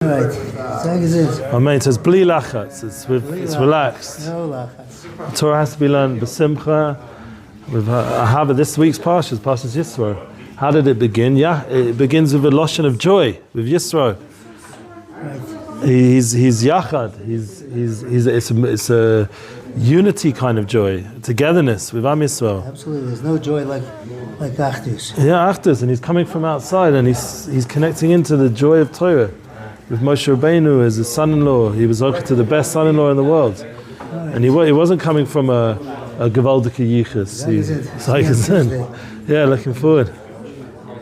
Right. My mate says bli lachatz. It's relaxed. No lachatz. The Torah has to be learned b'simcha. With ahava. This week's parsha is Parshas YISRAEL. How did it begin? Yeah, it begins with a lashon of joy with YISRAEL. Right. He's yachad. It's a unity kind of joy, togetherness with Am Yisrael. Absolutely. There's no joy like Achdus. Yeah, Achdus, and he's coming from outside, and he's connecting into the joy of Torah. With Moshe Rabbeinu as his son-in-law, he was to the best son-in-law in the world, and he wasn't coming from a gewaldike yichus. Yeah, looking forward.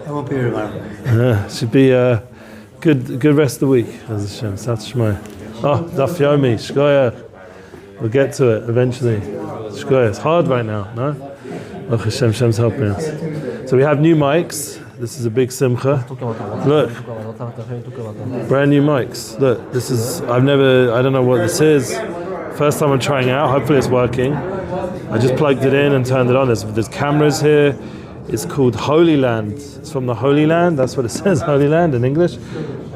I won't be here tomorrow. Yeah, should be a good rest of the week. As Hashem, Sat Shmai. Oh, Daf Yomi, Shkoyach. We'll get to it eventually. Shkoyach. It's hard right now, no? Oh, Hashem's helping us. So we have new mics. This is a big simcha. Look, brand new mics. Look, this is, I don't know what this is. First time I'm trying it out. Hopefully it's working. I just plugged it in and turned it on. There's cameras here. It's called Holy Land. It's from the Holy Land. That's what it says, Holy Land in English.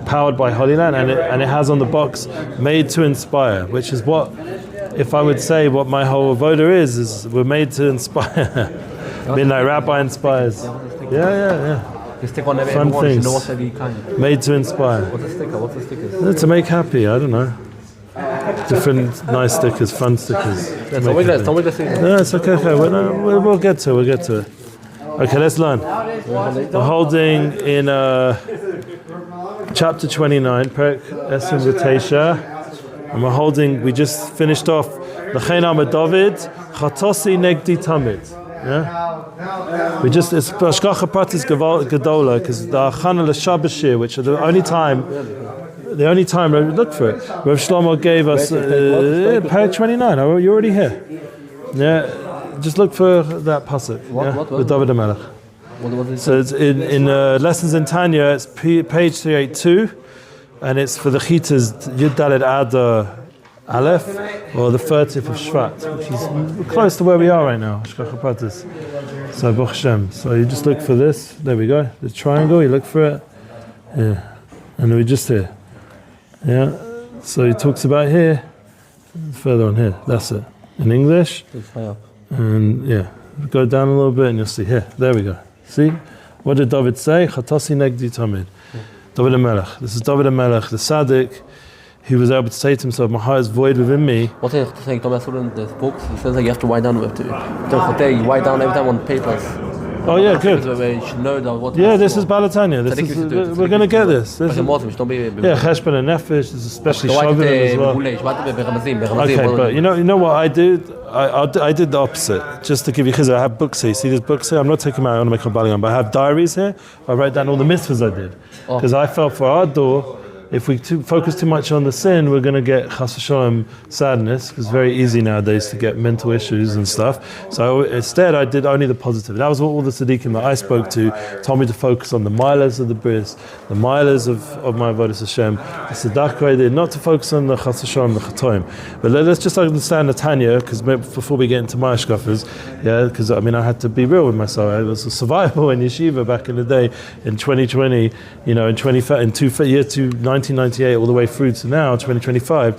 Powered by Holy Land, and it has on the box made to inspire, which is what, if I would say what my whole avoda is we're made to inspire. Midnight Rabbi inspires. Yeah. Fun things. Made to inspire. What's the sticker? To make happy, I don't know. Different nice stickers, fun stickers. No, it's okay. We'll get to it. Okay, let's learn. We're holding in chapter 29, Perek Esim V'Teisha, and we just finished off L'chein Amar David, Chatosi Negdi Tamid. Yeah? It's Hashgacha Pratis Gedola, because the Achana L'Shabashir, which are the only time, look for it. Rav Shlomo gave us Perek 29. You're already here. Yeah, just look for that pasuk. With David HaMelech. So it's in Lessons in Tanya. It's page 382, and it's for the Chitas Yud Daled Adar Aleph, or the 30th of Shvat, which is close to where we are right now. Hashgacha Pratis. So Baruch Hashem. So you just look for this. There we go. The triangle. You look for it. Yeah, and we're just here. Yeah. So he talks about here. Further on here. That's it. In English. And yeah, go down a little bit and you'll see here. There we go. See? What did David say? Chatasi negdi tamid. David HaMelech. This is David HaMelech, the Tzaddik. He was able to say to himself, my heart is void within me. What is saying? Thomas in the books, it says like you have to write down you write down every time on papers. Oh yeah, good. Yeah, this is Balatanya. We're going to get this. Yeah, Cheshbon and Nefesh, especially Shovavim as well. Okay, but you know what I did? I did the opposite. Just to give you chizah, I have books here. See these books here? I'm not taking my own to make a baligan, but I have diaries here. I write down all the mitzvahs I did. Because I felt for our door, if we focus too much on the sin, we're going to get chas v'sholem sadness, because it's very easy nowadays to get mental issues and stuff. So instead, I did only the positive. That was what all the tzaddikim that I spoke to told me to focus on the milas of the bris, the milas of my avodas Hashem, the tzedakah I did, not to focus on the chas v'sholem, the chatoim. But let's just understand the Tanya, because before we get into my shkafas, because I had to be real with myself. I was a survival in yeshiva back in the day, in 2020, in year 1998 all the way through to now 2025.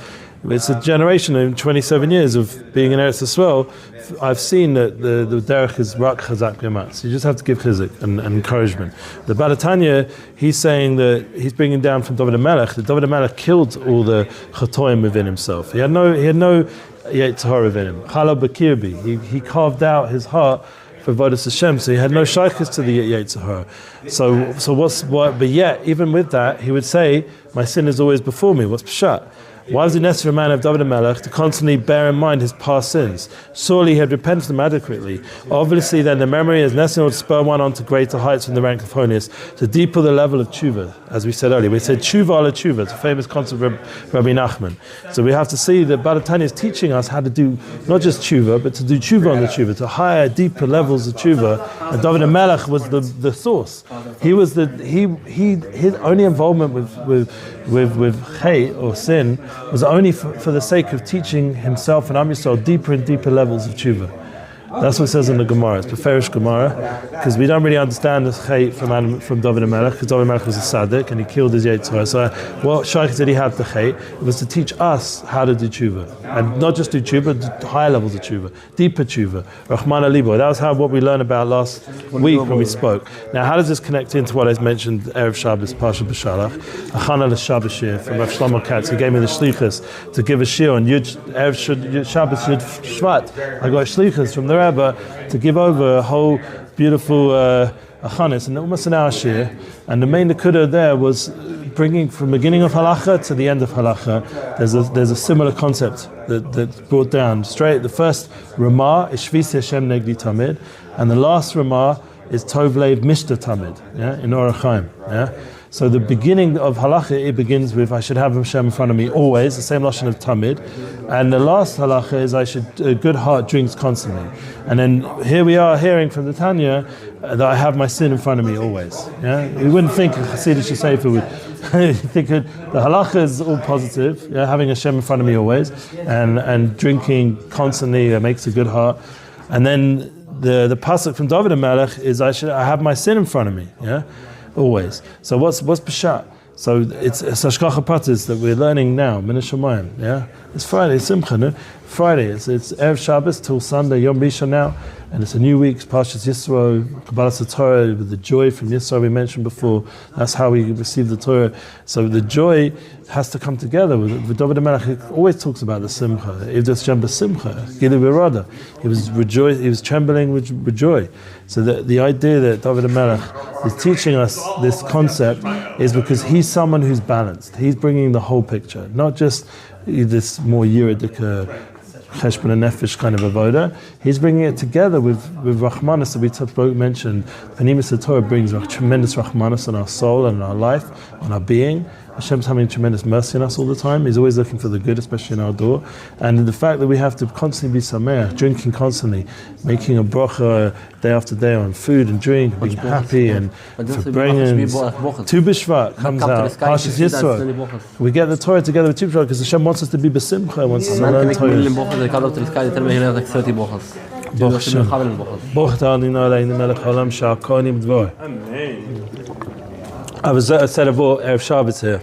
It's a generation in 27 years of being in Eretz Yisrael. I've seen that the derech is rak chazak b'yamat. So you just have to give chizuk and encouragement. The Balatanya, he's saying that he's bringing down from David HaMelech that David HaMelech killed all the chatoim within himself. He had no YITZCHAK within him. Chala b'kirbi. He carved out his heart for Avodas Hashem, so he had no shaykhs to the YITZCHAK. But yet, even with that, he would say, my sin is always before me. What's pshat? Why was it necessary for a man of David HaMelech to constantly bear in mind his past sins? Surely he had repented them adequately. Obviously, then the memory is necessary to spur one on to greater heights from the rank of holiness, to deeper the level of tshuva. As we said earlier, we said tshuva ala tshuva. It's a famous concept of Rabbi Nachman. So we have to see that Balatanya is teaching us how to do not just tshuva, but to do tshuva on the tshuva, to higher, deeper levels of tshuva. And David HaMelech was the source. He was his only involvement with hate or sin was only for the sake of teaching himself and Am Yisrael deeper and deeper levels of tshuva. That's what it says in the Gemara. It's Beferish Gemara, because we don't really understand the chait from David HaMelech, because David HaMelech was a tzaddik and he killed his YITZCHAK. So what shaykh did he have the chait? It was to teach us how to do tshuva, and not just do tshuva, higher levels of tshuva, deeper tshuva, Rahman Alibo. That was what we learned about last week when we spoke. Now, how does this connect into what I mentioned Erev Shabbos, Parsha B'Shalach, Achana l'Shabbos shir from Rav Shlomo Katz? He gave me the shlichus to give a shir on Erev Shabbos Yud Shvat. I got shlichus from the Rebbe to give over a whole beautiful achanis, and almost an hour shir. And the main nekuda there was bringing from the beginning of halacha to the end of halacha. There's a similar concept that's brought down straight. The first Ramah is Shvis Hashem Negdi Tamid, and the last Ramah is Tov Lev Mishta Tamid, in Orach Chaim. So the beginning of halacha, it begins with I should have Hashem in front of me always, the same lashon of Tamid, and the last halacha is a good heart drinks constantly. And then here we are hearing from the Tanya that I have my sin in front of me always. We wouldn't think a Hasidic Sefer would think the halacha is all positive, having Hashem in front of me always, and drinking constantly makes a good heart. And then the pasuk from David HaMelech is I have my sin in front of me, always. So what's Peshat? So it's Hashgacha Pratis that we're learning now, Min HaShamayim, It's Friday, it's Simcha, no? Friday, it's Erev Shabbos till Sunday, Yom Rishon now, and it's a new week, Parshas YISRAEL, Kabbalas Torah, with the joy from YISRAEL we mentioned before. That's how we receive the Torah. So the joy has to come together. With David HaMelech, always talks about the Simcha. Ivdas Shem B'Simcha, Gilu B'Rada. He was trembling with joy. So the idea that David HaMelech is teaching us this concept is because he's someone who's balanced. He's bringing the whole picture, not just this more Yeridik Cheshbon and Nefesh kind of avoda. He's bringing it together with Rachmanis that we mentioned. Panimis Torah brings tremendous Rachmanis on our soul and our life, on our being. Hashem's having tremendous mercy on us all the time. He's always looking for the good, especially in our door. And the fact that we have to constantly be sameach, drinking constantly, making a bracha day after day on food and drink, being happy and bringing Tu B'Shvat comes out, Parshas YISRAEL. We get the Torah together with Tu B'Shvat because Hashem wants us to be b'simcha, wants us to learn Torah. I said about Erev Shabbos here.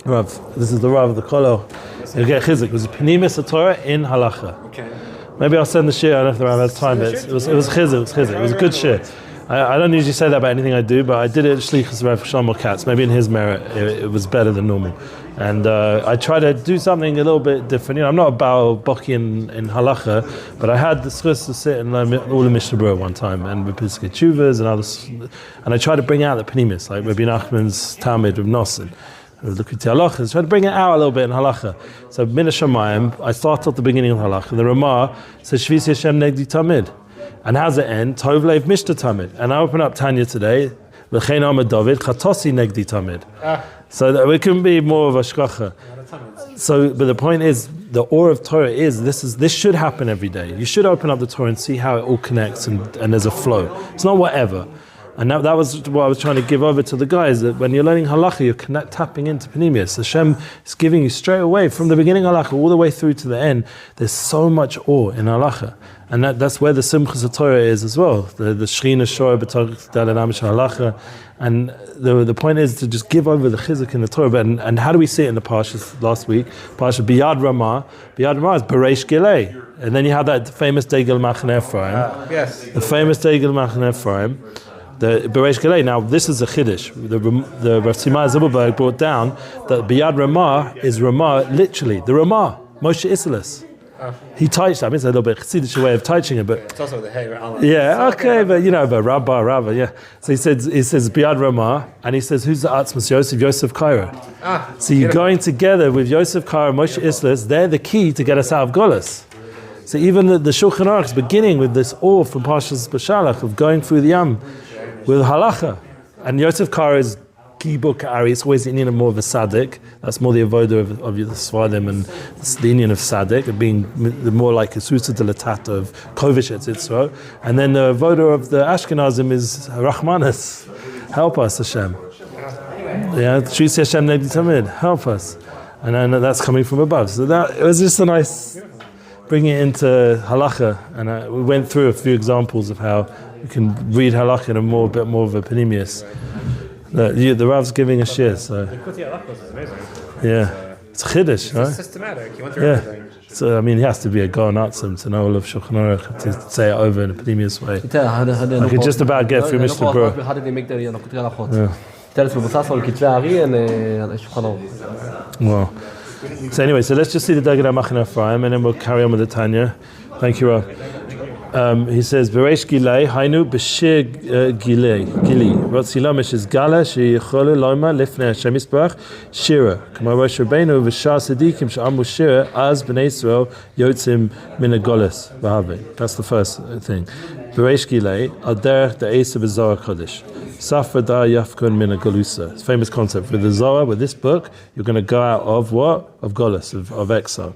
Rav, this is the Rav of the Kolo. You get chizuk. It was a Pnimis Torah in halacha. Okay. Maybe I'll send the shir. I don't know if the Rav has time, but it was chizuk. It was chizuk. It was a good shir. I don't usually say that about anything I do, but I did it at Shlichus Rav Shlomo Katz. Maybe in his merit, it was better than normal. And I try to do something a little bit different. I'm not a Baal Boki in halacha, but I had the schus to sit and learn all the Mishnah Berurah one time, and with Piskei Teshuvas and others. And I try to bring out the Pnimis, like Rabbi Nachman's Talmud of Nosson. Look at halachas. Try to bring it out a little bit in halacha. So Min HaShamayim, I start at the beginning of halacha. The Ramah says Shvis Hashem Negdi Tamid. And how's it end? Tov Lev Mishta Tamid. And I open up Tanya today. V'chein Amad David Chatosi Negdi Tamid. So that we can be more of a shkacha. So, but the point is, the awe of Torah is this should happen every day. You should open up the Torah and see how it all connects and there's a flow. It's not whatever. And that was what I was trying to give over to the guys, that when you're learning halacha, you're tapping into Pnimius. Hashem is giving you straight away, from the beginning of halacha all the way through to the end, there's so much awe in halacha. And that's where the Simchas Torah is as well. The Shechina Shoah B'Torah Dalanam Halacha. And the point is to just give over the chizuk in the Torah. And how do we see it in the Parshas last week? Parsha Biyad Ramah. Biyad Ramah is Bereish Gilei. And then you have that famous Degel Machane Ephraim. Yes. The famous Degel Machane Ephraim. The Bereish Gilei. Now this is a chiddush. The Rav Tzimai Zibelberg brought down that Biyad Ramah is Ramah, literally the Ramah, Moshe Isilis. He touched that. I mean, it's a little bit Chassidish way of touching it, but it's also the hey. Yeah, okay, but but Rabbah, yeah. So he says Biyad Ramah, and he says who's the Atzmas Yosef Kaira. So you're going together with Yosef Kaira, Moshe Isilis. They're the key to get us out of Golos. So even the Shulchan Aruch is beginning with this awe from Parshas B'Shalach of going through the Yam with halacha, and Yosef Kaira is Kibuk Ari. It's always the Indian of more of a Sadik. That's more the avoda of the Svadim, and the Indian of Sadik, of being the more like a Susa de Latata of Kovish et Yitzro. And then the avoda of the Ashkenazim is Rahmanas. Help us, Hashem. Yeah, Shisi Hashem Nedi Tamid. Help us. And then that's coming from above. So that it was just a nice bring it into halacha, and we went through a few examples of how you can read halacha in a bit more of a panemius. The Rav's giving a shir, so yeah, it's chiddush, right? It's systematic. You went through everything. So I mean, he has to be a Gaon Atzim to know all of Shulchan Aruch to say it over in a panemius way. I could just about get through Mishnah Berurah. How did they make the halachot? Tell us מבוסס על כתבי הארי ושולחן ערוך. Well, so anyway, so let's just see the Dagad HaMachane Ephraim, and then we'll carry on with the Tanya. Thank you, Rav. He says, "Bereish Gilei, Hainu b'shir Gili. Rotzilomish is Gala sheyicholu loima lifnei Hashem Yisbarach Shira. K'mar Rosh Rabbeinu v'shar Sadikim she'amu Shira az b'nei Yisrael yotzim min hagolos v'havei." That's the first thing. Bereish Gilei al derech de'esa b'Zohar Kodesh. Safra da yafkun min hagalusa. It's a famous concept. With the Zohar, with this book, you're going to go out of what? Of Golus, of exile.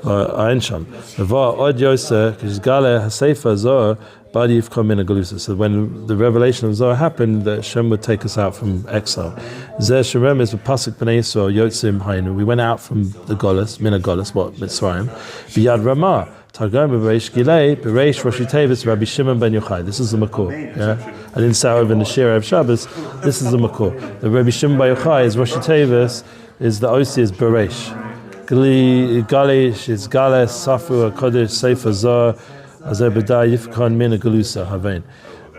Ein Sham. V'va od Yoseh, k'sh Gale hasefer Zohar, badi yafkun min hagalusa. So when the revelation of Zohar happened, that Hashem would take us out from exile. Zeh Sherem is v'pasuk b'nei Yisrael yotzim hainu. We went out from the Golus, min hagalus, what? Mitzrayim. B'yad Ramah. Targum b'reish Gilei, b'reish Rosh Tevis, Rabbi Shimon ben Yochai. This is the Makor. Yeah, I didn't say over in the Shir of Shabbos. This is the Makor. The Rabbi Shimon ben Yochai is Rosh Tevis, is the Osi is b'reish. Galish is Gales, Safu, Kodesh, Sefer Zohar, Azer B'da Yifkan Min Galusa Havein.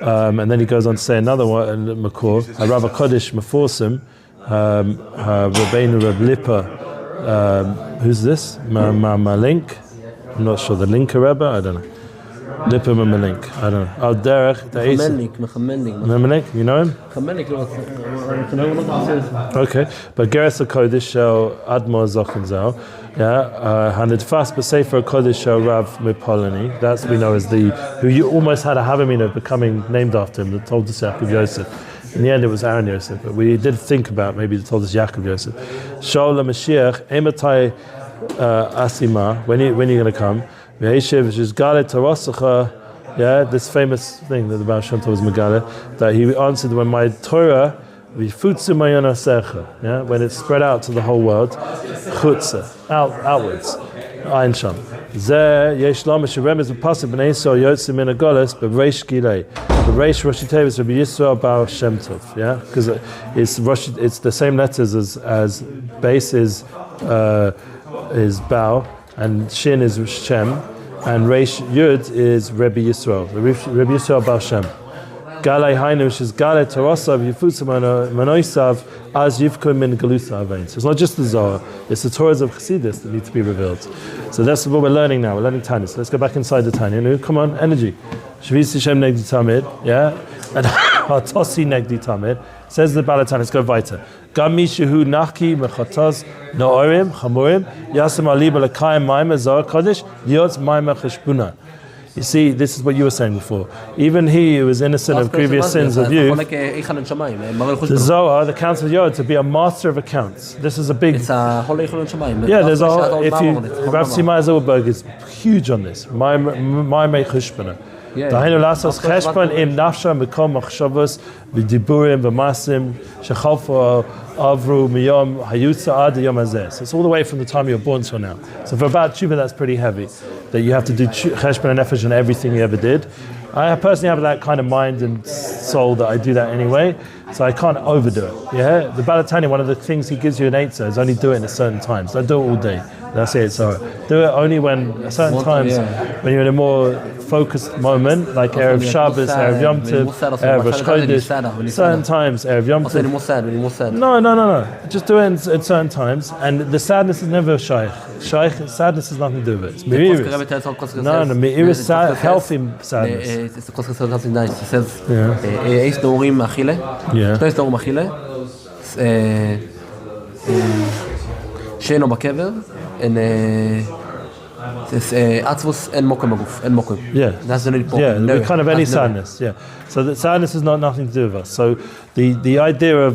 And then he goes on to say another one, Makor. Harav Kodesh Meforsim, Rabbeinu Reb Lipa. Who's this? Malink. I'm not sure. The Linker Rebbe? I don't know. Lipa Malink. I don't know. Al Derech. Memelik. You know him? Okay. But Geras HaKodesh shel Admor Zochen Zal. Yeah. Hanidfas B'Sefer HaKodesh shel Rav Mipolani. That's we know as the who you almost had a Havamina of becoming named after him. The Toldos Yaakov Yosef. In the end, it was Aaron Yosef, but we did think about maybe the Toldos Yaakov Yosef. Shaul HaMashiach Ematai. Asima, when are you going to come? Yeah, this famous thing that the Baal Shem Tov was Megale, that he answered when my Torah, yeah, when it's spread out to the whole world, chutza, outwards, Ein Sham. Zeh yesh lama sheremes v'pasuk b'nei Yisrael yotzim min hagolos b'reish Gilei, b'reish Rosh Tevis Rabbi Yisrael Baal Shem Tov. Yeah, because it's the same letters as base is Baal, and Shin is Shem, and Reish Yud is Rebbe Yisrael, Rebbe Yisrael Baal Shem. Galei Hainu, which is Galei Torosav, Yifutza Manoisav, as Yivkun Min Galusa Avein. So it's not just the Zohar, it's the Torahs of Chassidus that need to be revealed. So that's what we're learning now. We're learning Tanya. So let's go back inside the Tanya. Come on, energy. Shavisi Shem Negdi Tamid, yeah? And Hatosi Negdi Tamid. Says the Balatana, let's go weiter. Gami Shehu Nachki Mechatos No'orim Chamurim Yasem Aliba Lekayim Maima Zohar Kodesh Yotz Maima Cheshbuna. You see, this is what you were saying before. Even he who was innocent of previous sins of youth, the Zohar, the Council of Yod, to be a master of accounts. This is a big. It's a whole yeah, there's a. If you, Rav Simai Zilberg is huge on this. Maimei Cheshbuna. דהיינו לעשות חשבון עם נפשם בכל מחשבות ודיבורים ומעשים שחלפו עברו מיום היוצא עד היום הזה. So it's all the way from the time you were born till now. So for about Teshuva, that's pretty heavy. That you have to do cheshbon and nefesh on everything you ever did. I personally have that kind of mind and soul that I do that anyway, so I can't overdo it. Yeah, the Balatani, one of the things he gives you an eitzah is only do it in a certain times. Don't do it all day. That's it. So do it only when at certain times, when you're in a more focused moment, like Erev Shabbos, Erev Yom Tov, Erev Rosh Chodesh. Certain times, Erev Yom Tov. No. Just do it at certain times, and the sadness is never shaykh. Sadness has nothing to do with it. It's meiris. No, meiris is healthy sadness. It's the Koskes something nice. It says, "Eis dorim achile." Shneis dorim achile. Sheino b'kever and it's atzvus and mokum aguf and mokum. Yeah, that's the need. Yeah, kind of any sadness. Yeah, so that sadness has nothing to do with us. So the idea of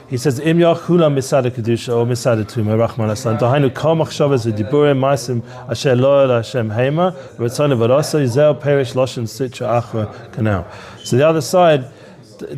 he says im yachula misad kedusha or misad tuma rachman aslan dahainu kol machshavas v'diburim ma'asim asher lo el Hashem heima v'tzonu v'rasa yizel perish loshen sitra achra canal. So the other side.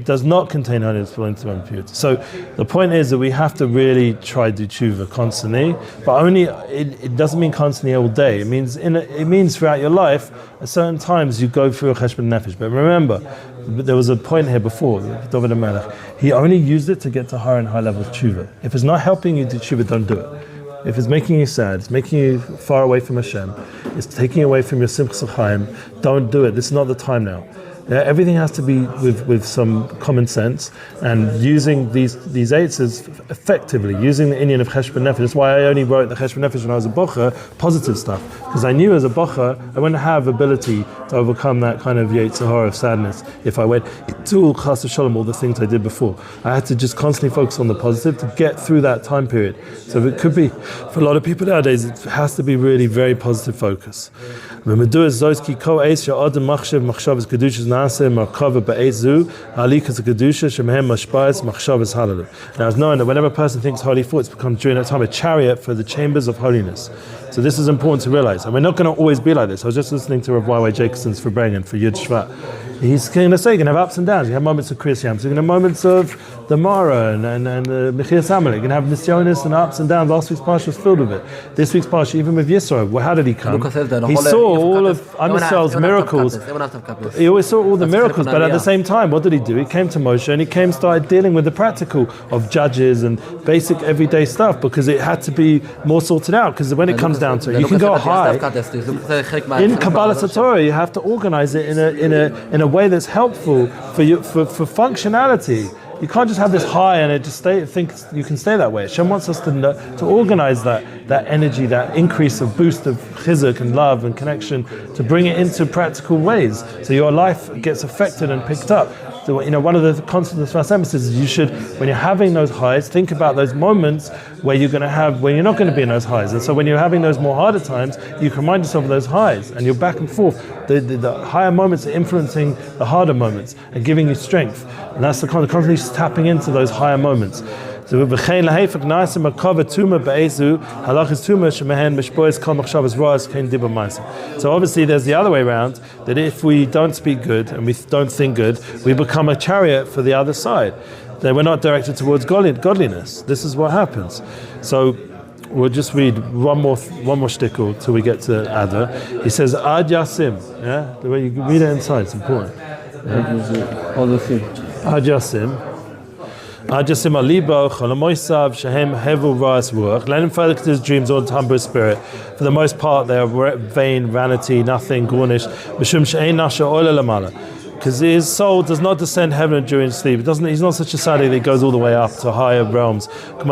does not contain holiness belongs to impurity. So the point is that we have to really try to do tshuva constantly, but only it doesn't mean constantly all day. It means throughout your life. At certain times you go through a cheshbon nefesh. But remember, there was a point here before, David HaMelech, he only used it to get to higher and higher levels of tshuva. If it's not helping you do tshuva, don't do it. If it's making you sad, it's making you far away from Hashem, it's taking away from your simchas chaim, don't do it. This is not the time now. Everything has to be with some common sense, and using these eitzes effectively, using the Indian of cheshbon nefesh. That's why I only wrote the cheshbon nefesh when I was a bocher, positive stuff, because I knew as a bocher I wouldn't have ability to overcome that kind of yetzer hara of sadness if I went to chas v'shalom all the things I did before. I had to just constantly focus on the positive to get through that time period. So it could be, for a lot of people nowadays, it has to be really very positive focus. Now it's known that whenever a person thinks holy thoughts, becomes during that time a chariot for the chambers of holiness. So this is important to realize, and we're not going to always be like this. I was just listening to Rav Y.Y. Jacobson's Farbrengen for Yud Shvat. He's going to say you're going to have ups and downs. You have moments of Kriyas Yam, so you're going to have moments of the Mara and the Mechias Amalek. You're going to have Nisyonis and ups and downs. Last week's parsha was filled with it. This week's parsha, even with YISRAEL, well, how did he come? He saw all of Amisrael's miracles. He always saw all the miracles, but at the same time, what did he do? He came to Moshe and he started dealing with the practical of judges and basic everyday stuff, because it had to be more sorted out. Because when it comes down to it, you can go high. In Kabbalah Torah, you have to organize it in a way that's helpful for you for functionality. You can't just have this high and it just think you can stay that way. Hashem wants us to organize that energy, that increase of boost of chizuk and love and connection, to bring it into practical ways, so your life gets affected and picked up. So, one of the constants of Hashem is you should, when you're having those highs, think about those moments where you're not going to be in those highs. And so when you're having those more harder times, you can remind yourself of those highs, and you're back and forth. The higher moments are influencing the harder moments and giving you strength. And that's the constantly tapping into those higher moments. So obviously there's the other way around, that if we don't speak good and we don't think good, we become a chariot for the other side. Then we're not directed towards godliness. This is what happens. So we'll just read one more shtickle till we get to Adar. He says Ad Yasim. Yeah, the way you can read it inside, it's important. Yeah? Ad Yasim. Let him further to his dreams or timbre spirit. For the most part, they are vain, vanity, nothing, gornish. Because his soul does not descend heaven during sleep. He's not such a sadie that he goes all the way up to higher realms. The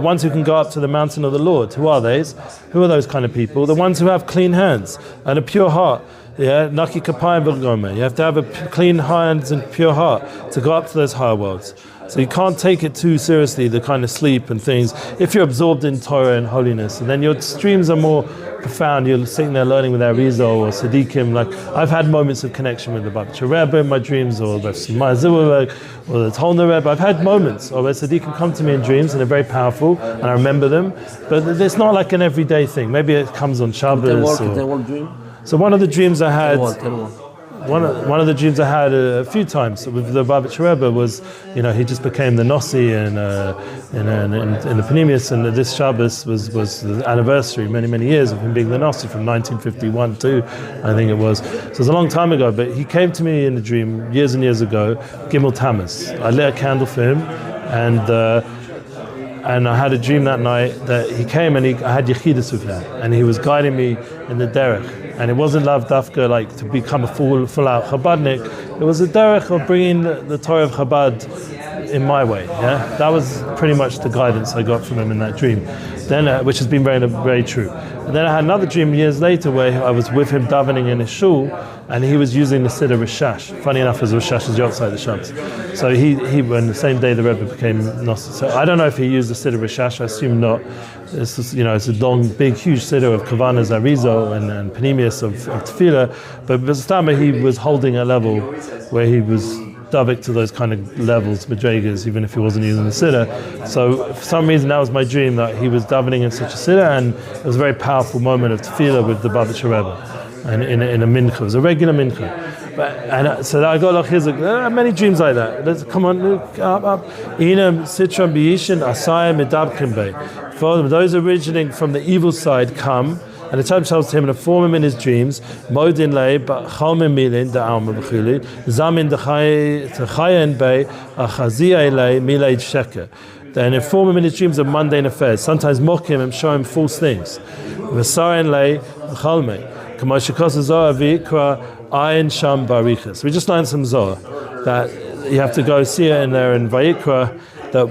ones who can go up to the mountain of the Lord. Who are those? Who are those kind of people? The ones who have clean hands and a pure heart. Yeah, Naki Kapayim Bergome. You have to have a clean hands and pure heart to go up to those higher worlds. So you can't take it too seriously, the kind of sleep and things, if you're absorbed in Torah and holiness. And then your streams are more profound. You're sitting there learning with Eliezer or Sadiqim. Like, I've had moments of connection with the BORUCH Rebbe in my dreams, or the Zivavek, or the Tolna Rebbe. I've had moments where Sadiqim come to me in dreams and they're very powerful, and I remember them. But it's not like an everyday thing. Maybe it comes on Shabbos. So one of the dreams I had, one of the dreams I had a few times with the BORUCH Rebbe was, he just became the Nossi in the Panemius, and this Shabbos was the anniversary, many years of him being the Nossi from 1951 too, I think it was. So it was a long time ago, but he came to me in a dream years and years ago, Gimel Tammuz. I lit a candle for him, and I had a dream that night that he came and I had Yechidus with him, and he was guiding me in the derech. And it wasn't lav dafka like to become a full out Chabadnik. It was a derech of bringing the Torah of Chabad in my way. Yeah, that was pretty much the guidance I got from him in that dream. Then, which has been very, very true. And then I had another dream years later where I was with him davening in his shul, and he was using the Siddur Rishash. Funny enough, as Rishash is outside the Shabbos. So he when the same day the Rebbe became Nossi. So I don't know if he used the Siddur Rishash. I assume not. It's just, it's a long, big, huge Siddur of Kavanas Arizo and Panemius of Tefillah. But Bastama, he was holding a level where he was davik to those kind of levels, madrigas, even if he wasn't using the siddur. So for some reason that was my dream, that he was davening in such a siddur, and it was a very powerful moment of tefillah with the BORUCH Rebbe, and in a mincha. It was a regular mincha. So I got like Hizzuk. There are many dreams like that. Come on, look up. Inam Sitram Biyishin Asayim Medabkim Bay. For those originating from the evil side come, and the Torah tells him and inform him in his dreams. Modin lei, but chalmim milin the alma b'chuli. Zamin dechayen bay achazia lei milei sheker. Then inform him in his dreams of mundane affairs. Sometimes mock him and show him false things. V'sayin lei chalmei. Kamashikos zohar v'ikra ayin sham barichas. We just learned some zohar that you have to go see it in there in Vayikra. That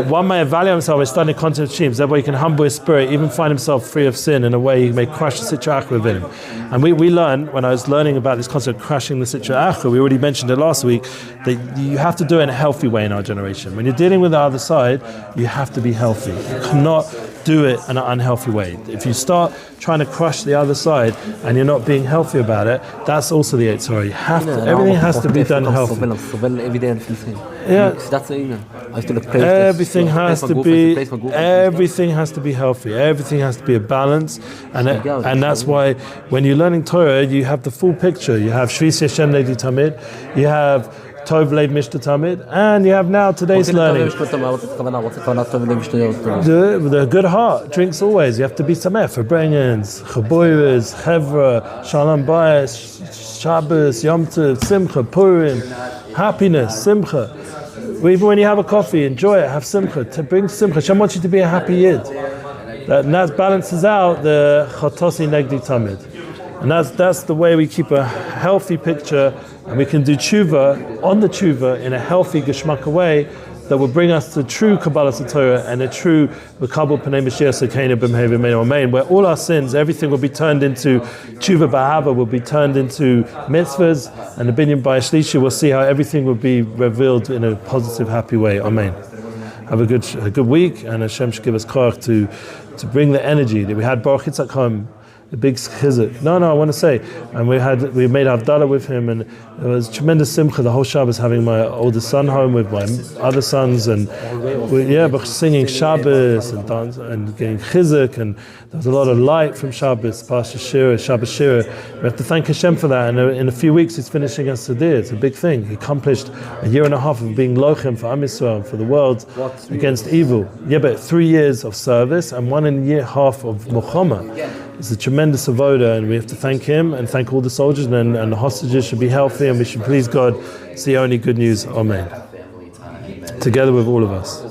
one may evaluate himself by studying the content of dreams. That way he can humble his spirit, even find himself free of sin in a way he may crush the Sitra Achra within him. And we learned, when I was learning about this concept of crushing the Sitra Achra, we already mentioned it last week, that you have to do it in a healthy way in our generation. When you're dealing with the other side, you have to be healthy. You cannot do it in an unhealthy way. If you start trying to crush the other side and you're not being healthy about it, that's also the YITZCHAK. You have to, everything has to be done healthy. Yeah. Everything has to be healthy. Everything has to be a balance, and that's why when you're learning Torah, you have the full picture. You have Shvis Yeshem Nedi Tamid, you have Tov Lev Mishta Tamid, and you have now today's learning. The good heart drinks always. You have to be sameh for bringings, chaboyres, chevra, shalom bayis, Shabbos, Yom Tov, Simcha, Purim, happiness, Simcha. Even when you have a coffee, enjoy it, have Simcha, to bring Simcha. Hashem wants you to be a happy Yid. And that balances out the Chatosi Negdi Tamid. And that's the way we keep a healthy picture, and we can do tshuva on the tshuva in a healthy geshmaka way that will bring us to true Kabbalah Torah and a true V'kabel Pnei Mashiach Sekena B'mhei V'meinu Amen, where all our sins, everything will be turned into tshuva b'ahava, will be turned into mitzvahs, and the binyan by Shlishi will see how everything will be revealed in a positive, happy way. Amen. Have a good week, and Hashem should give us koach to bring the energy that we had. BORUCH YITZCHAK home. The big chizuk. No, I want to say, and we made Havdalah with him, and it was tremendous simcha. The whole Shabbos having my oldest son home with my other sons, and but singing Shabbos and dance and getting chizuk, and there was a lot of light from Shabbos, Pasha Shira, Shabbos Shira. We have to thank Hashem for that. And in a few weeks, he's finishing a Sadir. It's a big thing. He accomplished a year and a half of being lochem for Am Yisrael and for the world against evil. Yeah, but 3 years of service and 1.5 years of Muhammad. It's a tremendous avoda, and we have to thank him and thank all the soldiers, and the hostages should be healthy, and we should please God see only good news. Amen. Together with all of us.